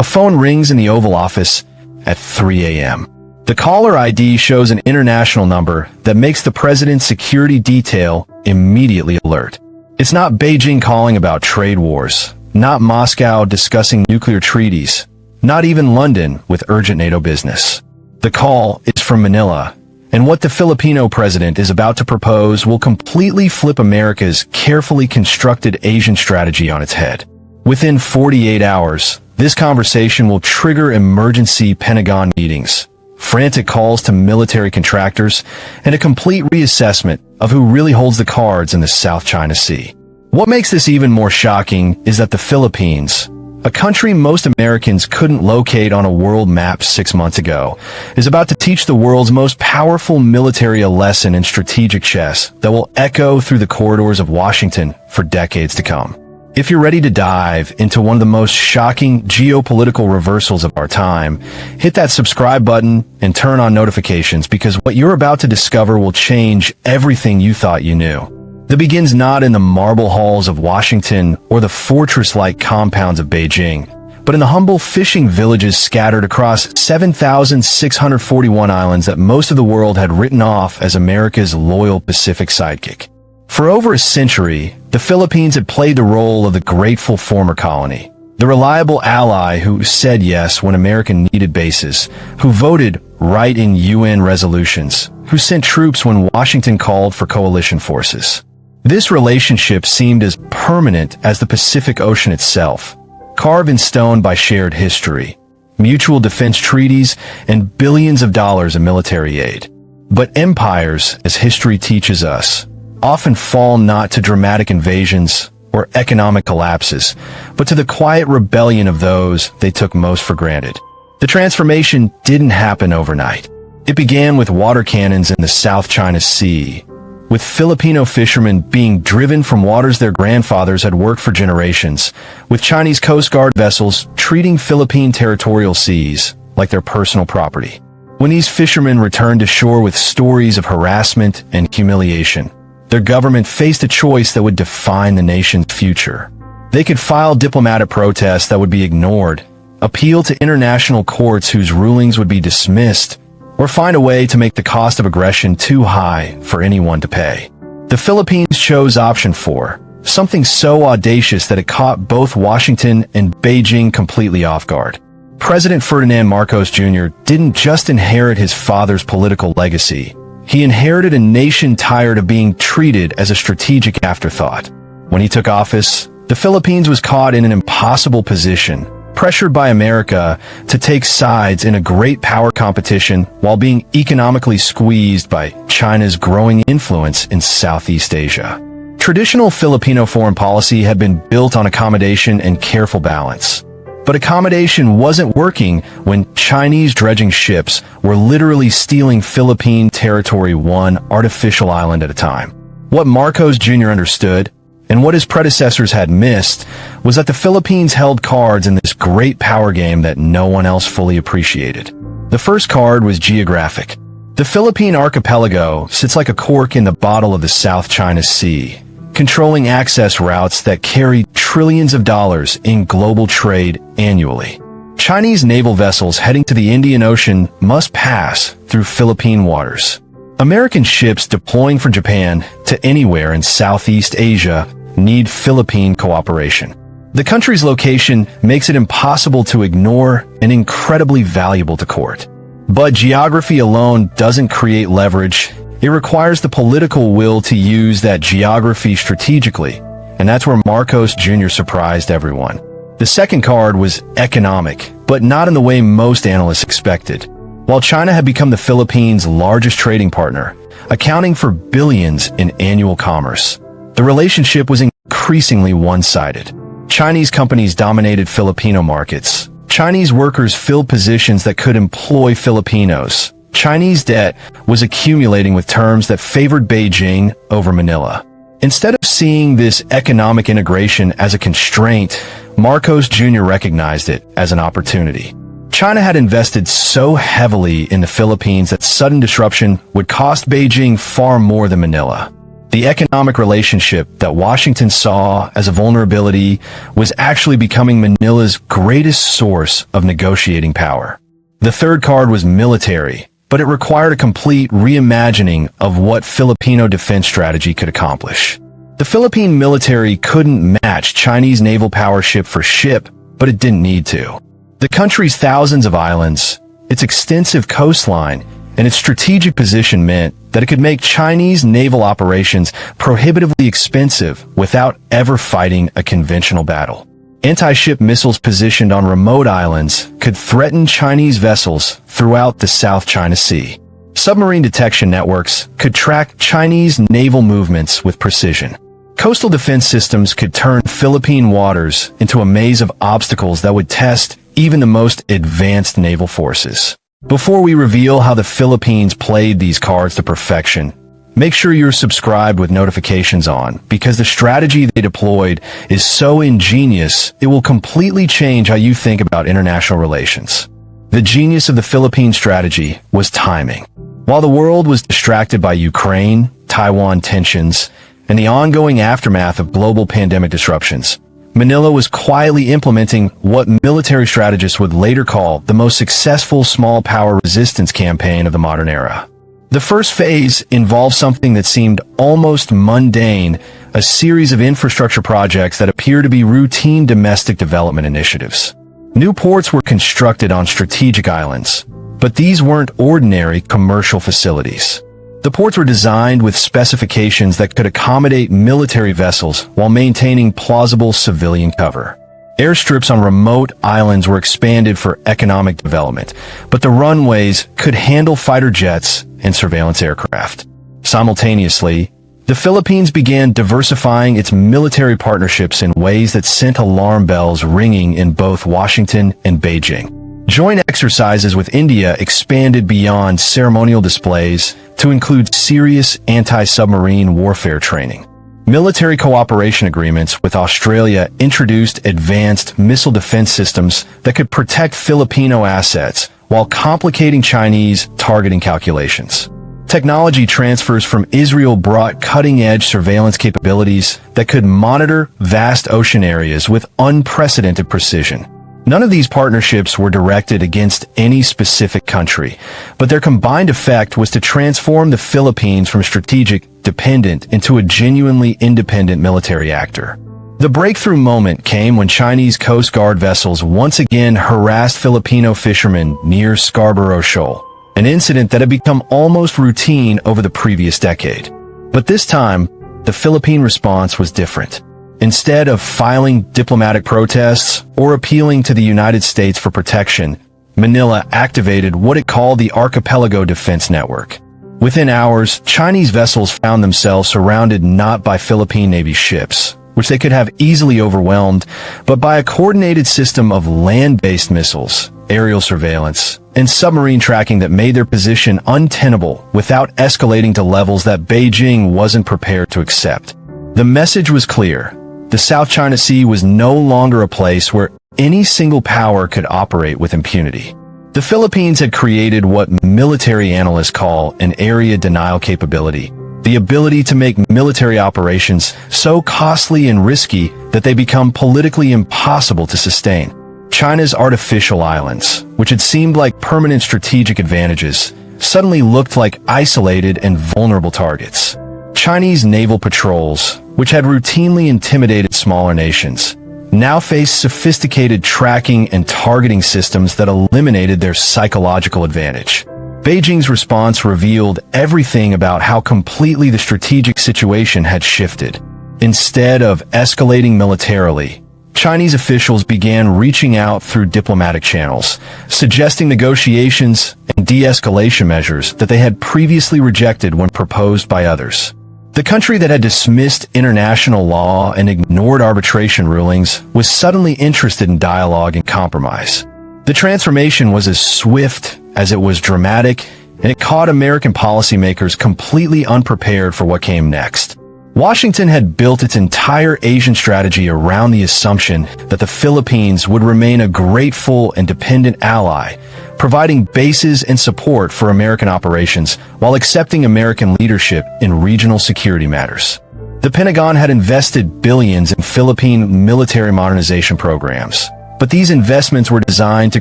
A phone rings in the Oval Office at 3 a.m. The caller ID shows an international number that makes the president's security detail immediately alert. It's not Beijing calling about trade wars, not Moscow discussing nuclear treaties, not even London with urgent NATO business. The call is from Manila, and what the Filipino president is about to propose will completely flip America's carefully constructed Asian strategy on its head. Within 48 hours, this conversation will trigger emergency Pentagon meetings, frantic calls to military contractors, and a complete reassessment of who really holds the cards in the South China Sea. What makes this even more shocking is that the Philippines, a country most Americans couldn't locate on a world map 6 months ago, is about to teach the world's most powerful military a lesson in strategic chess that will echo through the corridors of Washington for decades to come. If you're ready to dive into one of the most shocking geopolitical reversals of our time, hit that subscribe button and turn on notifications, because what you're about to discover will change everything you thought you knew. It begins not in the marble halls of Washington or the fortress-like compounds of Beijing, but in the humble fishing villages scattered across 7,641 islands that most of the world had written off as America's loyal Pacific sidekick. For over a century, the Philippines had played the role of the grateful former colony, the reliable ally who said yes when America needed bases, who voted right in UN resolutions, who sent troops when Washington called for coalition forces. This relationship seemed as permanent as the Pacific Ocean itself, carved in stone by shared history, mutual defense treaties, and billions of dollars in military aid. But empires, as history teaches us, often fall not to dramatic invasions or economic collapses, but to the quiet rebellion of those they took most for granted. The transformation didn't happen overnight. It began with water cannons in the South China Sea, with Filipino fishermen being driven from waters their grandfathers had worked for generations, with Chinese Coast Guard vessels treating Philippine territorial seas like their personal property. When these fishermen returned to shore with stories of harassment and humiliation, their government faced a choice that would define the nation's future. They could file diplomatic protests that would be ignored, appeal to international courts whose rulings would be dismissed, or find a way to make the cost of aggression too high for anyone to pay. The Philippines chose option 4, something so audacious that it caught both Washington and Beijing completely off guard. President Ferdinand Marcos Jr. didn't just inherit his father's political legacy. He inherited a nation tired of being treated as a strategic afterthought. When he took office, the Philippines was caught in an impossible position, pressured by America to take sides in a great power competition while being economically squeezed by China's growing influence in Southeast Asia. Traditional Filipino foreign policy had been built on accommodation and careful balance. But accommodation wasn't working when Chinese dredging ships were literally stealing Philippine territory one artificial island at a time. What Marcos Jr. understood, and what his predecessors had missed, was that the Philippines held cards in this great power game that no one else fully appreciated. The first card was geographic. The Philippine archipelago sits like a cork in the bottle of the South China Sea, controlling access routes that carry trillions of dollars in global trade annually. Chinese naval vessels heading to the Indian Ocean must pass through Philippine waters. American ships deploying from Japan to anywhere in Southeast Asia need Philippine cooperation. The country's location makes it impossible to ignore and incredibly valuable to court. But geography alone doesn't create leverage. It requires the political will to use that geography strategically, and that's where Marcos Jr. surprised everyone. The second card was economic, but not in the way most analysts expected. While China had become the Philippines' largest trading partner, accounting for billions in annual commerce, the relationship was increasingly one-sided. Chinese companies dominated Filipino markets. Chinese workers filled positions that could employ Filipinos. Chinese debt was accumulating with terms that favored Beijing over Manila. Instead of seeing this economic integration as a constraint, Marcos Jr. recognized it as an opportunity. China had invested so heavily in the Philippines that sudden disruption would cost Beijing far more than Manila. The economic relationship that Washington saw as a vulnerability was actually becoming Manila's greatest source of negotiating power. The third card was military, but it required a complete reimagining of what Filipino defense strategy could accomplish. The Philippine military couldn't match Chinese naval power ship for ship, but it didn't need to. The country's thousands of islands, its extensive coastline, and its strategic position meant that it could make Chinese naval operations prohibitively expensive without ever fighting a conventional battle. Anti-ship missiles positioned on remote islands could threaten Chinese vessels throughout the South China Sea. Submarine detection networks could track Chinese naval movements with precision. Coastal defense systems could turn Philippine waters into a maze of obstacles that would test even the most advanced naval forces. Before we reveal how the Philippines played these cards to perfection, make sure you're subscribed with notifications on, because the strategy they deployed is so ingenious, it will completely change how you think about international relations. The genius of the Philippine strategy was timing. While the world was distracted by Ukraine, Taiwan tensions, and the ongoing aftermath of global pandemic disruptions, Manila was quietly implementing what military strategists would later call the most successful small power resistance campaign of the modern era. The first phase involved something that seemed almost mundane, a series of infrastructure projects that appear to be routine domestic development initiatives. New ports were constructed on strategic islands, but these weren't ordinary commercial facilities. The ports were designed with specifications that could accommodate military vessels while maintaining plausible civilian cover. Airstrips on remote islands were expanded for economic development, but the runways could handle fighter jets and surveillance aircraft. Simultaneously, the Philippines began diversifying its military partnerships in ways that sent alarm bells ringing in both Washington and Beijing. Joint exercises with India expanded beyond ceremonial displays to include serious anti-submarine warfare training. Military cooperation agreements with Australia introduced advanced missile defense systems that could protect Filipino assets while complicating Chinese targeting calculations. Technology transfers from Israel brought cutting-edge surveillance capabilities that could monitor vast ocean areas with unprecedented precision. None of these partnerships were directed against any specific country, but their combined effect was to transform the Philippines from strategic dependent into a genuinely independent military actor. The breakthrough moment came when Chinese Coast Guard vessels once again harassed Filipino fishermen near Scarborough Shoal, an incident that had become almost routine over the previous decade. But this time, the Philippine response was different. Instead of filing diplomatic protests or appealing to the United States for protection, Manila activated what it called the Archipelago Defense Network. Within hours, Chinese vessels found themselves surrounded not by Philippine Navy ships, which they could have easily overwhelmed, but by a coordinated system of land-based missiles, aerial surveillance, and submarine tracking that made their position untenable without escalating to levels that Beijing wasn't prepared to accept. The message was clear. The South China Sea was no longer a place where any single power could operate with impunity. The Philippines had created what military analysts call an area denial capability, the ability to make military operations so costly and risky that they become politically impossible to sustain. China's artificial islands, which had seemed like permanent strategic advantages, suddenly looked like isolated and vulnerable targets. Chinese naval patrols, which had routinely intimidated smaller nations, now faced sophisticated tracking and targeting systems that eliminated their psychological advantage. Beijing's response revealed everything about how completely the strategic situation had shifted. Instead of escalating militarily, Chinese officials began reaching out through diplomatic channels, suggesting negotiations and de-escalation measures that they had previously rejected when proposed by others. The country that had dismissed international law and ignored arbitration rulings was suddenly interested in dialogue and compromise. The transformation was as swift as it was dramatic, and it caught American policymakers completely unprepared for what came next. Washington had built its entire Asian strategy around the assumption that the Philippines would remain a grateful and dependent ally, providing bases and support for American operations while accepting American leadership in regional security matters. The Pentagon had invested billions in Philippine military modernization programs, but these investments were designed to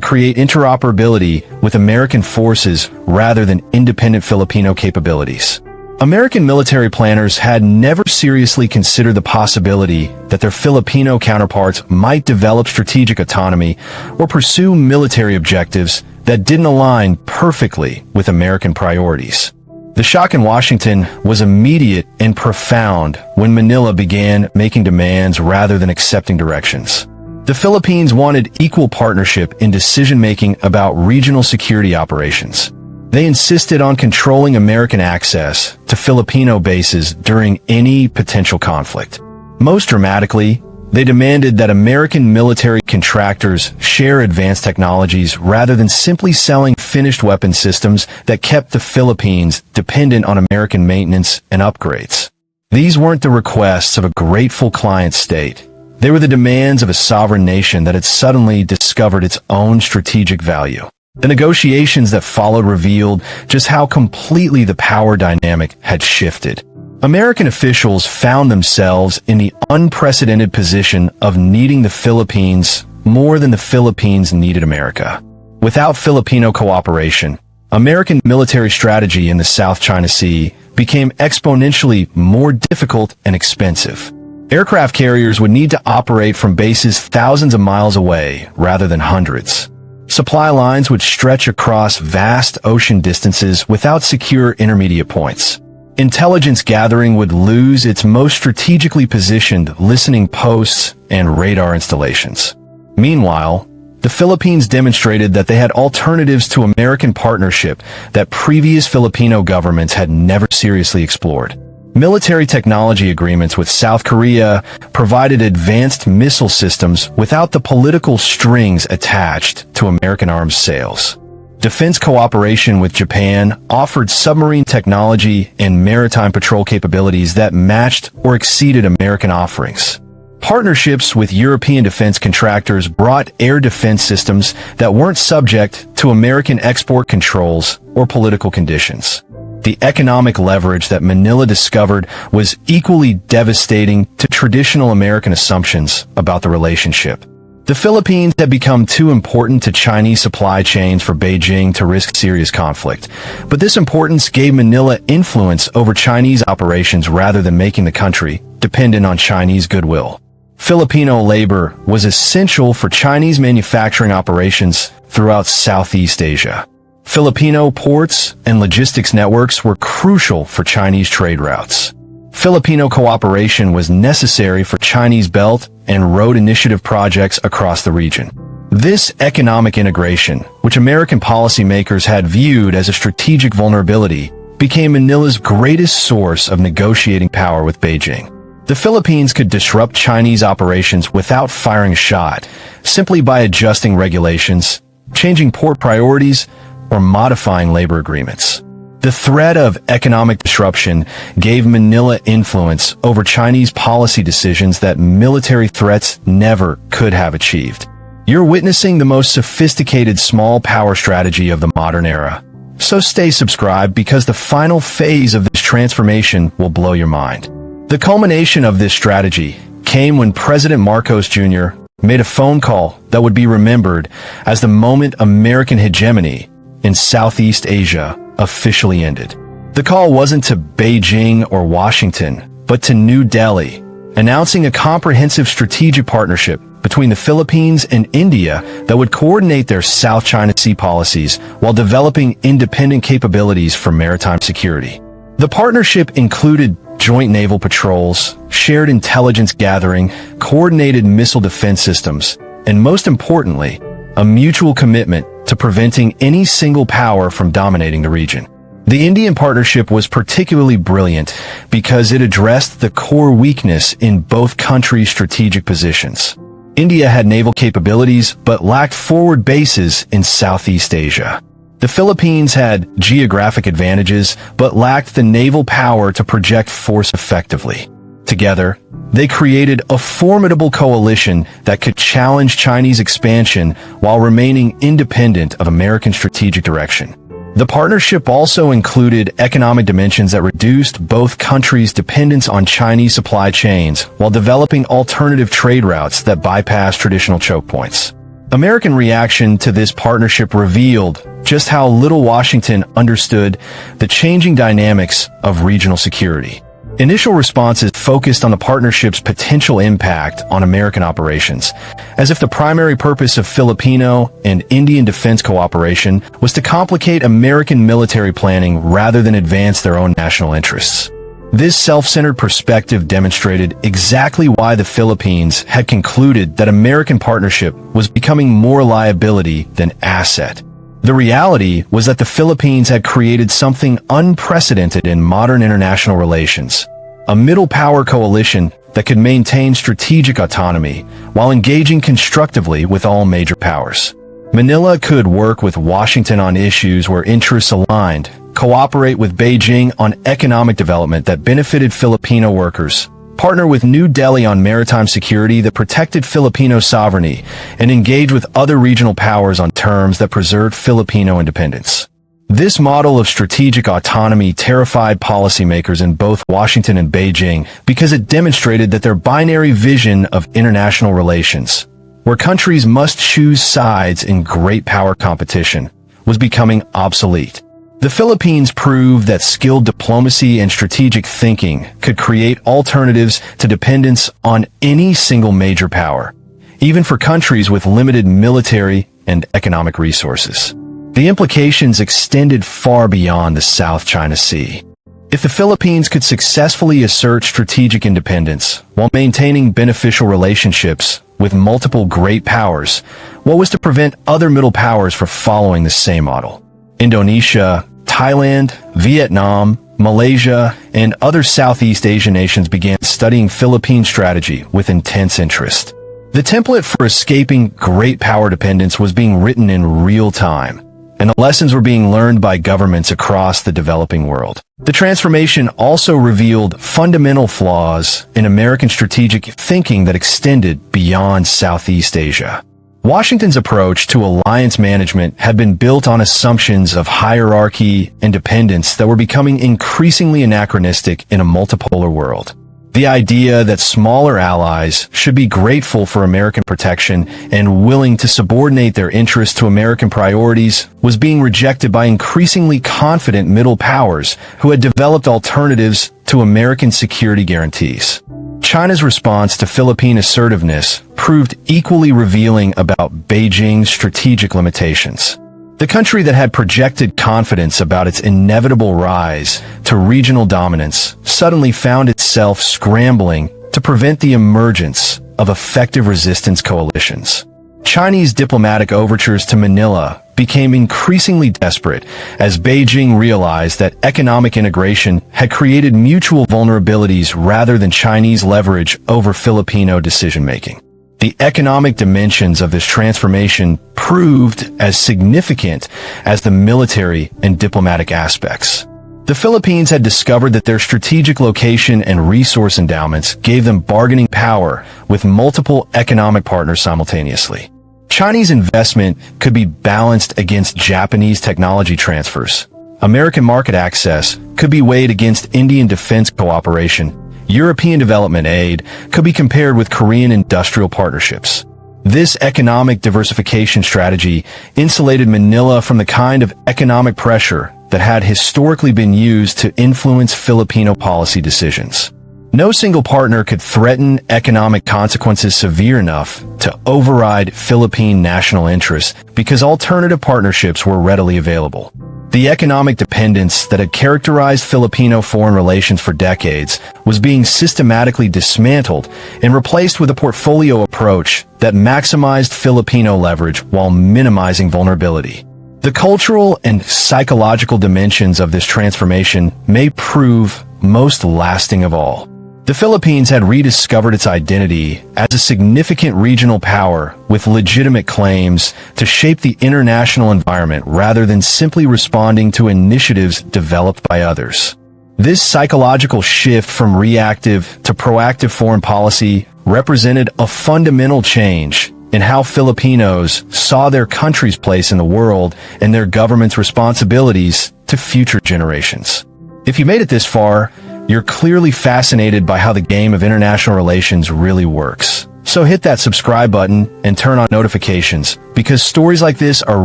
create interoperability with American forces rather than independent Filipino capabilities. American military planners had never seriously considered the possibility that their Filipino counterparts might develop strategic autonomy or pursue military objectives that didn't align perfectly with American priorities. The shock in Washington was immediate and profound when Manila began making demands rather than accepting directions. The Philippines wanted equal partnership in decision-making about regional security operations. They insisted on controlling American access to Filipino bases during any potential conflict. Most dramatically, they demanded that American military contractors share advanced technologies rather than simply selling finished weapon systems that kept the Philippines dependent on American maintenance and upgrades. These weren't the requests of a grateful client state. They were the demands of a sovereign nation that had suddenly discovered its own strategic value. The negotiations that followed revealed just how completely the power dynamic had shifted. American officials found themselves in the unprecedented position of needing the Philippines more than the Philippines needed America. Without Filipino cooperation, American military strategy in the South China Sea became exponentially more difficult and expensive. Aircraft carriers would need to operate from bases thousands of miles away rather than hundreds. Supply lines would stretch across vast ocean distances without secure intermediate points. Intelligence gathering would lose its most strategically positioned listening posts and radar installations. Meanwhile, the Philippines demonstrated that they had alternatives to American partnership that previous Filipino governments had never seriously explored. Military technology agreements with South Korea provided advanced missile systems without the political strings attached to American arms sales. Defense cooperation with Japan offered submarine technology and maritime patrol capabilities that matched or exceeded American offerings. Partnerships with European defense contractors brought air defense systems that weren't subject to American export controls or political conditions. The economic leverage that Manila discovered was equally devastating to traditional American assumptions about the relationship. The Philippines had become too important to Chinese supply chains for Beijing to risk serious conflict, but this importance gave Manila influence over Chinese operations rather than making the country dependent on Chinese goodwill. Filipino labor was essential for Chinese manufacturing operations throughout Southeast Asia. Filipino ports and logistics networks were crucial for Chinese trade routes. Filipino cooperation was necessary for Chinese Belt and Road Initiative projects across the region. This economic integration, which American policymakers had viewed as a strategic vulnerability, became Manila's greatest source of negotiating power with Beijing. The Philippines could disrupt Chinese operations without firing a shot, simply by adjusting regulations, changing port priorities, or modifying labor agreements. The threat of economic disruption gave Manila influence over Chinese policy decisions that military threats never could have achieved. You're witnessing the most sophisticated small power strategy of the modern era. So stay subscribed because the final phase of this transformation will blow your mind. The culmination of this strategy came when President Marcos Jr. made a phone call that would be remembered as the moment American hegemony in Southeast Asia officially ended. The call wasn't to Beijing or Washington, but to New Delhi, announcing a comprehensive strategic partnership between the Philippines and India that would coordinate their South China Sea policies while developing independent capabilities for maritime security. The partnership included joint naval patrols, shared intelligence gathering, coordinated missile defense systems, and most importantly, a mutual commitment to preventing any single power from dominating the region. The Indian partnership was particularly brilliant because it addressed the core weakness in both countries' strategic positions. India had naval capabilities but lacked forward bases in Southeast Asia. The Philippines had geographic advantages but lacked the naval power to project force effectively. Together, they created a formidable coalition that could challenge Chinese expansion while remaining independent of American strategic direction. The partnership also included economic dimensions that reduced both countries' dependence on Chinese supply chains while developing alternative trade routes that bypass traditional choke points. American reaction to this partnership revealed just how little Washington understood the changing dynamics of regional security. Initial responses focused on the partnership's potential impact on American operations, as if the primary purpose of Filipino and Indian defense cooperation was to complicate American military planning rather than advance their own national interests. This self-centered perspective demonstrated exactly why the Philippines had concluded that American partnership was becoming more liability than asset. The reality was that the Philippines had created something unprecedented in modern international relations, a middle power coalition that could maintain strategic autonomy while engaging constructively with all major powers. Manila could work with Washington on issues where interests aligned, cooperate with Beijing on economic development that benefited Filipino workers, partner with New Delhi on maritime security that protected Filipino sovereignty, and engage with other regional powers on terms that preserved Filipino independence. This model of strategic autonomy terrified policymakers in both Washington and Beijing because it demonstrated that their binary vision of international relations, where countries must choose sides in great power competition, was becoming obsolete. The Philippines proved that skilled diplomacy and strategic thinking could create alternatives to dependence on any single major power, even for countries with limited military and economic resources. The implications extended far beyond the South China Sea. If the Philippines could successfully assert strategic independence while maintaining beneficial relationships with multiple great powers, what was to prevent other middle powers from following the same model? Indonesia, Thailand, Vietnam, Malaysia, and other Southeast Asian nations began studying Philippine strategy with intense interest. The template for escaping great power dependence was being written in real time, and the lessons were being learned by governments across the developing world. The transformation also revealed fundamental flaws in American strategic thinking that extended beyond Southeast Asia. Washington's approach to alliance management had been built on assumptions of hierarchy and dependence that were becoming increasingly anachronistic in a multipolar world. The idea that smaller allies should be grateful for American protection and willing to subordinate their interests to American priorities was being rejected by increasingly confident middle powers who had developed alternatives to American security guarantees. China's response to Philippine assertiveness proved equally revealing about Beijing's strategic limitations. The country that had projected confidence about its inevitable rise to regional dominance suddenly found itself scrambling to prevent the emergence of effective resistance coalitions. Chinese diplomatic overtures to Manila became increasingly desperate as Beijing realized that economic integration had created mutual vulnerabilities rather than Chinese leverage over Filipino decision-making. The economic dimensions of this transformation proved as significant as the military and diplomatic aspects. The Philippines had discovered that their strategic location and resource endowments gave them bargaining power with multiple economic partners simultaneously. Chinese investment could be balanced against Japanese technology transfers. American market access could be weighed against Indian defense cooperation. European development aid could be compared with Korean industrial partnerships. This economic diversification strategy insulated Manila from the kind of economic pressure that had historically been used to influence Filipino policy decisions. No single partner could threaten economic consequences severe enough to override Philippine national interests because alternative partnerships were readily available. The economic dependence that had characterized Filipino foreign relations for decades was being systematically dismantled and replaced with a portfolio approach that maximized Filipino leverage while minimizing vulnerability. The cultural and psychological dimensions of this transformation may prove most lasting of all. The Philippines had rediscovered its identity as a significant regional power with legitimate claims to shape the international environment rather than simply responding to initiatives developed by others. This psychological shift from reactive to proactive foreign policy represented a fundamental change in how Filipinos saw their country's place in the world and their government's responsibilities to future generations. If you made it this far, you're clearly fascinated by how the game of international relations really works. So hit that subscribe button and turn on notifications, because stories like this are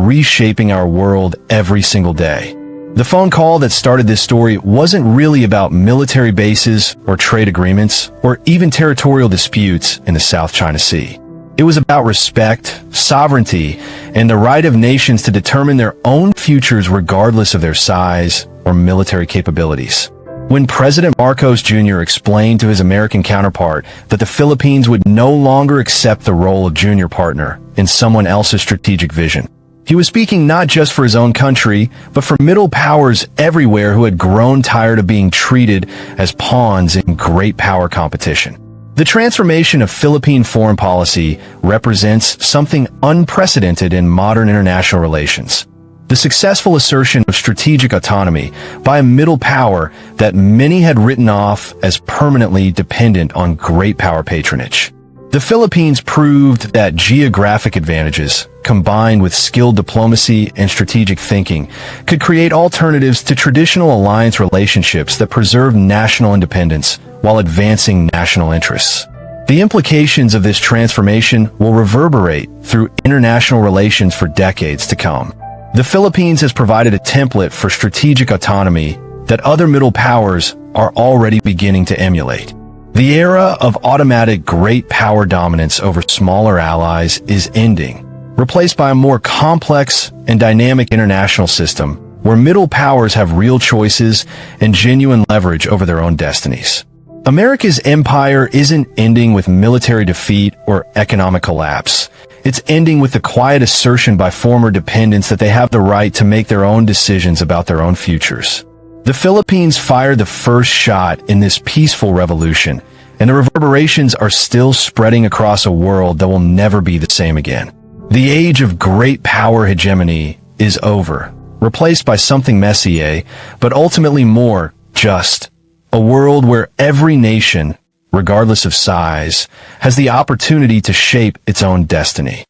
reshaping our world every single day. The phone call that started this story wasn't really about military bases or trade agreements or even territorial disputes in the South China Sea. It was about respect, sovereignty, and the right of nations to determine their own futures regardless of their size or military capabilities. When President Marcos Jr. explained to his American counterpart that the Philippines would no longer accept the role of junior partner in someone else's strategic vision, he was speaking not just for his own country, but for middle powers everywhere who had grown tired of being treated as pawns in great power competition. The transformation of Philippine foreign policy represents something unprecedented in modern international relations. The successful assertion of strategic autonomy by a middle power that many had written off as permanently dependent on great power patronage. The Philippines proved that geographic advantages, combined with skilled diplomacy and strategic thinking, could create alternatives to traditional alliance relationships that preserve national independence while advancing national interests. The implications of this transformation will reverberate through international relations for decades to come. The Philippines has provided a template for strategic autonomy that other middle powers are already beginning to emulate. The era of automatic great power dominance over smaller allies is ending, replaced by a more complex and dynamic international system where middle powers have real choices and genuine leverage over their own destinies. America's empire isn't ending with military defeat or economic collapse. It's ending with the quiet assertion by former dependents that they have the right to make their own decisions about their own futures. The Philippines fired the first shot in this peaceful revolution, and the reverberations are still spreading across a world that will never be the same again. The age of great power hegemony is over, replaced by something messier, but ultimately more just. A world where every nation, regardless of size, has the opportunity to shape its own destiny.